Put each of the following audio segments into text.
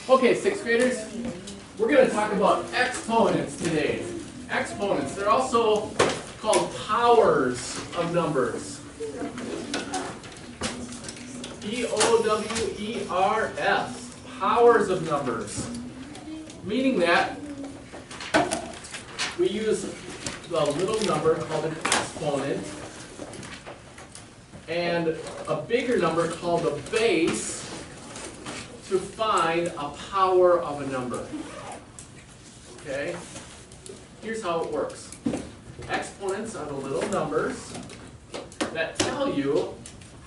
Okay, sixth graders, we're going to talk about exponents today. Exponents, they're also called powers of numbers. P-O-W-E-R-S, powers of numbers. Meaning that we use the little number called an exponent and a bigger number called a base to find a power of a number. Okay? Here's how it works. Exponents are the little numbers that tell you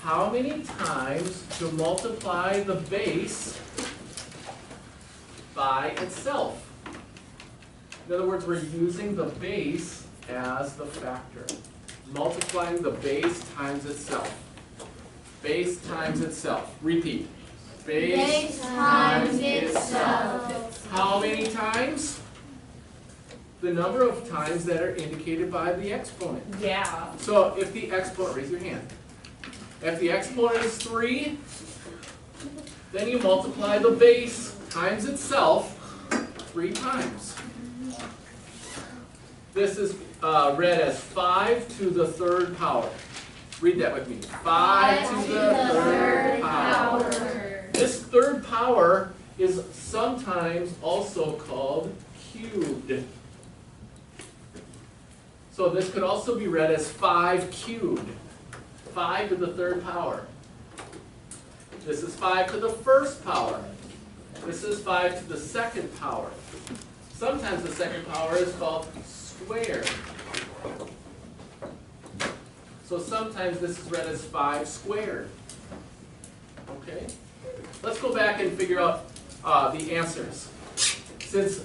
how many times to multiply the base by itself. In other words, we're using the base as the factor. Multiplying the base times itself. Base times itself. Repeat. Base times itself. How many times? The number of times that are indicated by the exponent. Yeah. So if the exponent, raise your hand. If the exponent is 3, then you multiply the base times itself 3 times. This is read as 5 to the third power. Read that with me. 5 to the third power. This third power is sometimes also called cubed. So this could also be read as 5 cubed. 5 to the third power. This is 5 to the first power. This is 5 to the second power. Sometimes the second power is called squared. So sometimes this is read as 5 squared. Okay? Let's go back and figure out the answers. Since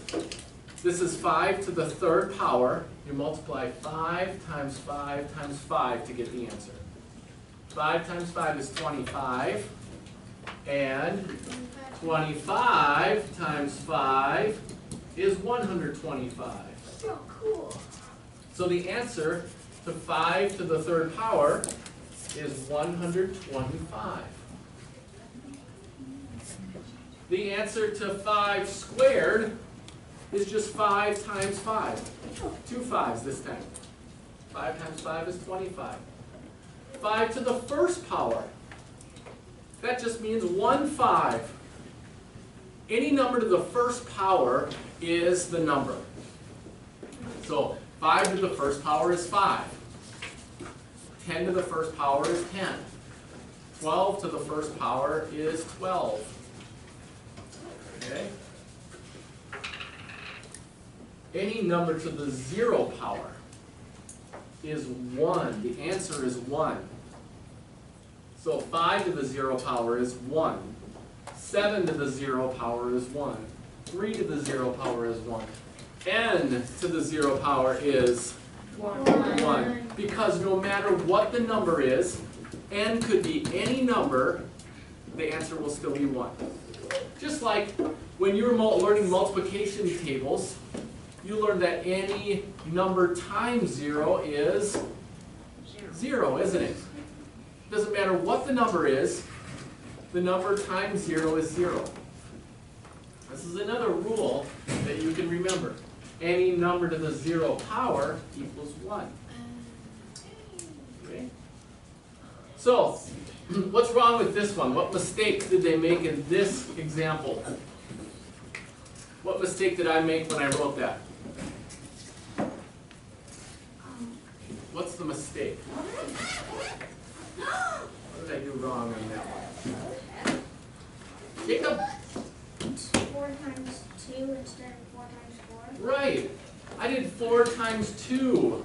this is 5 to the third power, you multiply 5 times 5 times 5 to get the answer. 5 times 5 is 25, and 25 times 5 is 125. So cool. So the answer to 5 to the third power is 125. The answer to 5 squared is just 5 times 5. 2 5s this time. 5 times 5 is 25. 5 to the first power. That just means 1 5. Any number to the first power is the number. So 5 to the first power is 5. 10 to the first power is 10. 12 to the first power is 12. Okay? Any number to the 0 power is 1. The answer is 1. So 5 to the 0 power is 1. 7 to the 0 power is 1. 3 to the 0 power is 1. N to the 0 power is 1. Because no matter what the number is, n could be any number, the answer will still be 1. Just like when you were learning multiplication tables, you learned that any number times 0 is 0, isn't it? Doesn't matter what the number is, the number times 0 is 0. This is another rule that you can remember. Any number to the 0 power equals 1. Okay? So, what's wrong with this one? What mistakes did they make in this example? What mistake did I make when I wrote that? What's the mistake? What did I do wrong on that one? Jacob? 4 times 2 instead of 4 times 4. Right. I did 4 times 2.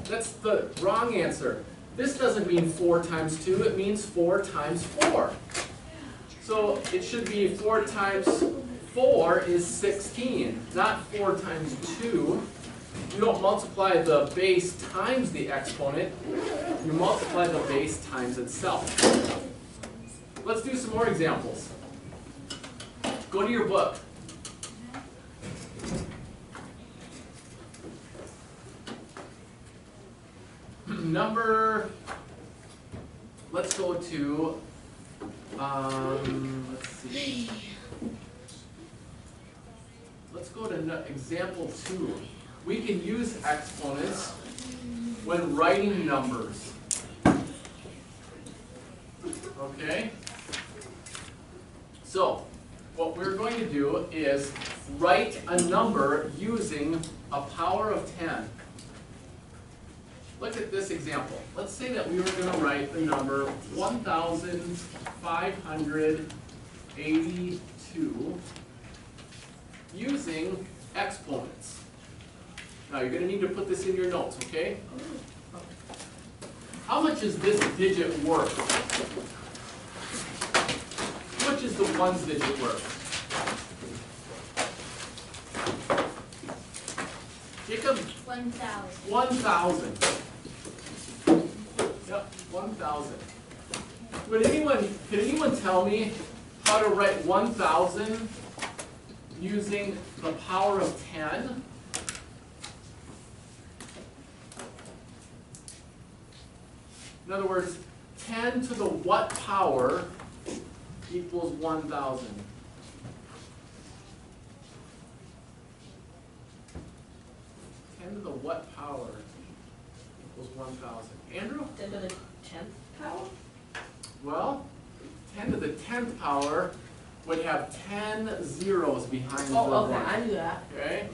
That's the wrong answer. This doesn't mean 4 times 2. It means 4 times 4. So it should be 4 times 4 is 16, not 4 times 2. You don't multiply the base times the exponent. You multiply the base times itself. Let's do some more examples. Go to your book. Let's go to, let's see. let's go to example 2. We can use exponents when writing numbers. Okay? So, what we're going to do is write a number using a power of 10. Look at this example. Let's say that we were going to write the number 1,582 using exponents. Now you're going to need to put this in your notes, okay? How much is this digit worth? How much is the ones digit worth? Jacob? 1,000. 1,000. Yep, 1,000. Can anyone tell me how to write 1,000 using the power of 10? In other words, 10 to the what power equals 1,000? To the what power equals 1,000? Andrew? 10 to the 10th power? Well, 10 to the 10th power would have 10 zeros behind the Oh, okay, one. I knew that. Okay?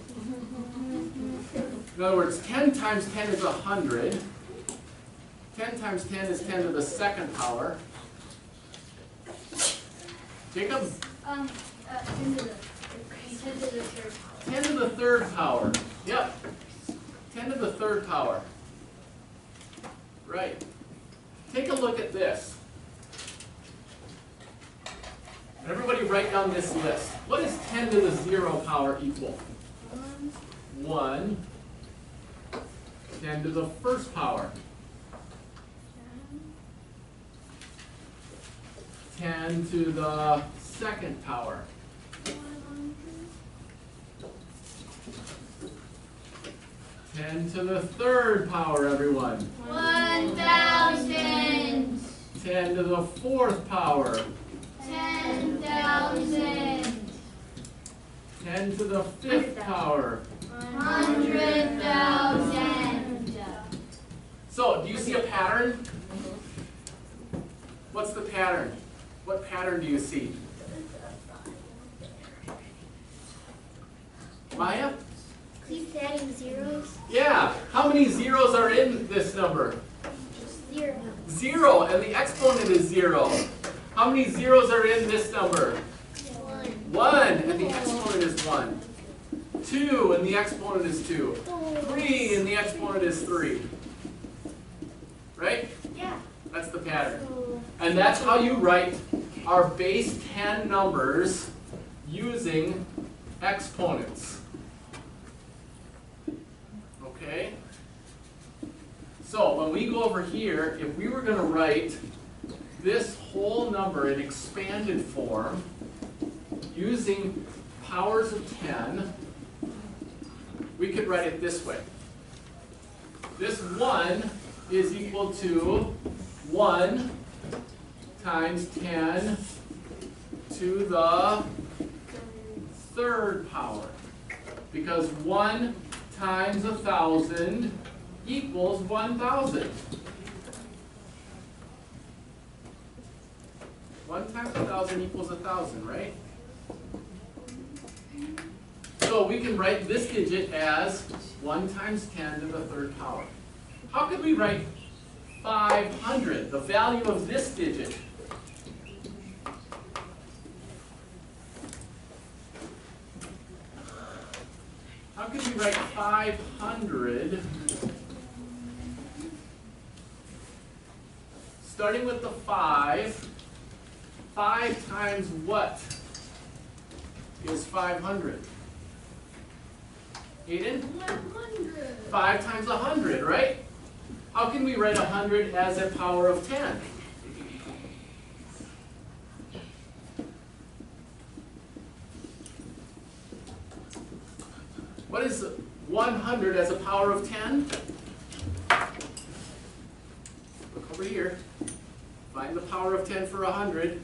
In other words, 10 times 10 is 100. 10 times 10 is 10 to the second power. Jacob? 10 to the third power. 10 to the third power. Yep. 10 to the third power. Right. Take a look at this. Everybody write down this list. What is 10 to the 0 power equal? 1. 10 to the first power. 10 to the second power. 10 to the third power, everyone. 1,000. 10 to the fourth power. 10,000. 10 to the fifth power. 100,000. So, do you see a pattern? What's the pattern? What pattern do you see? Maya? Keep adding zeros. Yeah. How many zeros are in this number? 0. 0, and the exponent is 0. How many zeros are in this number? 1. 1, and the exponent is 1. 2, and the exponent is 2. 3, and the exponent is 3. Right? Yeah. That's the pattern. And that's how you write our base 10 numbers using exponents. Okay? So when we go over here, if we were going to write this whole number in expanded form using powers of 10, we could write it this way. This 1 is equal to 1 times 10 to the third power. Because 1 times 1,000 equals 1,000. 1 times 1,000 equals 1,000, right? So we can write this digit as 1 times 10 to the third power. How could we write 500, the value of this digit? How could we write 500, starting with the 5, 5 times what is 500? Aiden? 100. 5 times 100, right? How can we write 100 as a power of 10? What is 100 as a power of 10? Look over here. Find the power of 10 for 100.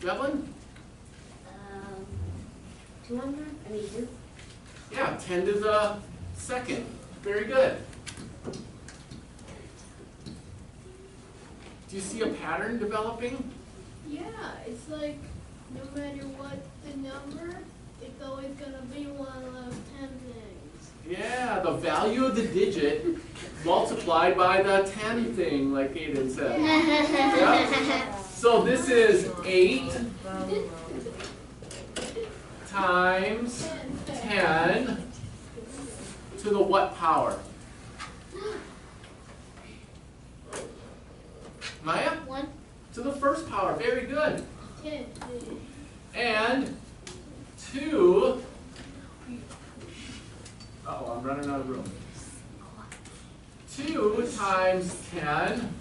Devlin? 200? I mean, 2. Yeah, 10 to the second. Very good. Do you see a pattern developing? Yeah, it's like no matter what the number, it's always gonna be one of those 10 things. Yeah, the value of the digit multiplied by the 10 thing, like Aiden said. Yep. So this is 8 times 10 to the what power? Maya? 1. To the first power. Very good. 10. And 2. Uh-oh, I'm running out of room. 2 times 10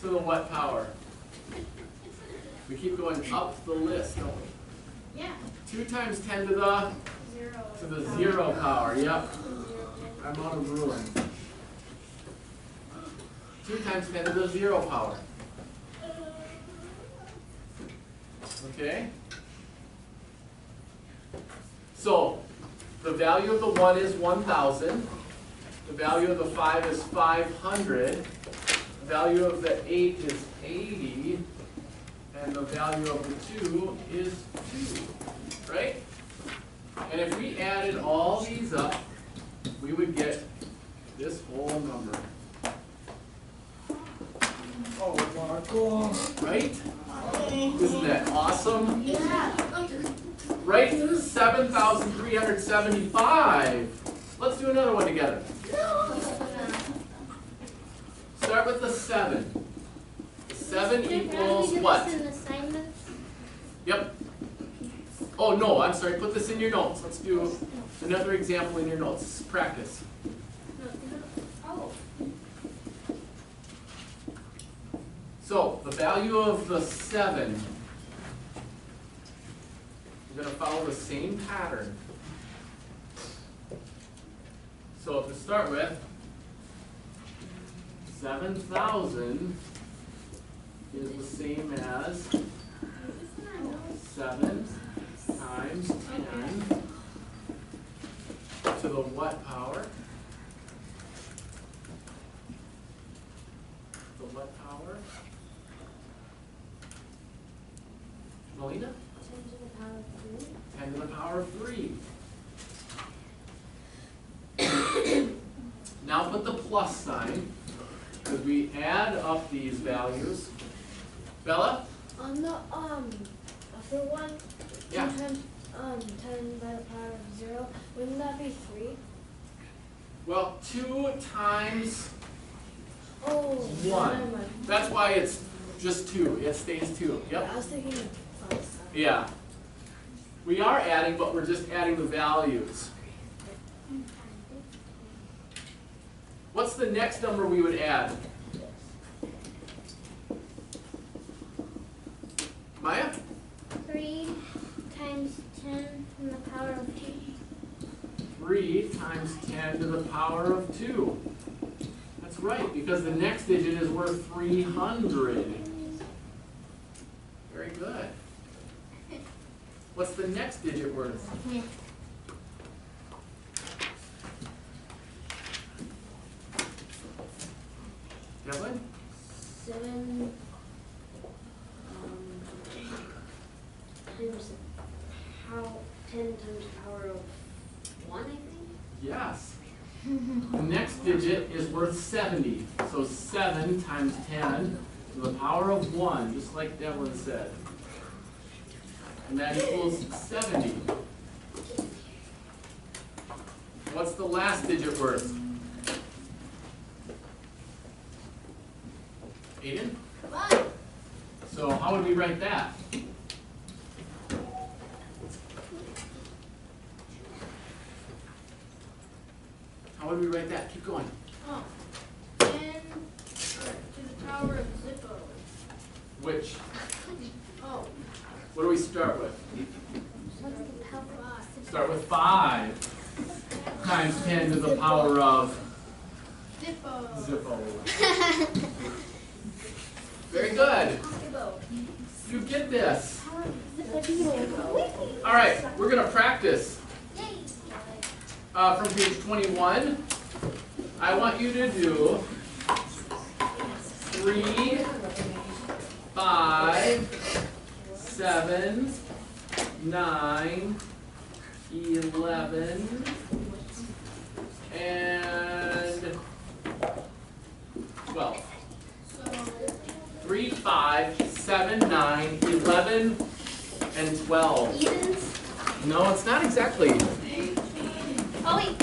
to the what power? We keep going up the list, don't we? Yeah. 2 times 10 to the 0 power. Yep. I'm out of room. 2 times 10 to the 0 power. Okay? So, the value of the 1 is 1,000. The value of the 5 is 500. The value of the 8 is 80. And the value of the 2 is 2. Right? And if we added all these up, we would get this whole number. Right? Isn't that awesome? Right? 7,375. Let's do another one together. Start with the 7. 7 equals what? Yep. Oh no, I'm sorry, put this in your notes. Let's do another example in your notes. Practice. So, the value of the 7, we're going to follow the same pattern. So, to start with, 7,000 is the same as 7 times 10 to the what power? The what power? Melina? 10 to the power of 3. Now put the plus sign, because we add up these values. Bella? On the for 1, 2 Yeah. times 10 by the power of 0, wouldn't that be 3? Well, 2 times Oh, 1. never mind. That's why it's just 2. It stays 2. I Yep. was thinking of plus sign. Yeah. We are adding, but we're just adding the values. What's the next number we would add? Maya? 3 times 10 to the power of 2. 3 times 10 to the power of 2. That's right, because the next digit is worth 300. Very good. What's the next digit worth? Devlin? 7 times how 10 times the power of 1, I think. Yes. The next digit is worth 70. So 7 times 10 to the power of 1, just like Devlin said. And that equals 70. What's the last digit worth? Aiden? So how would we write that? How would we write that? Keep going. Oh. 10 to the power of Zippo. Which? Oh. What do we start with? What's the power of Start with 5 times 10 to the power of Zippo. Zippo. Very good. Zippo. You at this. All right, we're gonna practice. From page 21, I want you to do 3, 5, 7, 9, 11, and 12. 3, 5, 7, 9, 11, and 12. Evens? No, it's not exactly. Oh wait,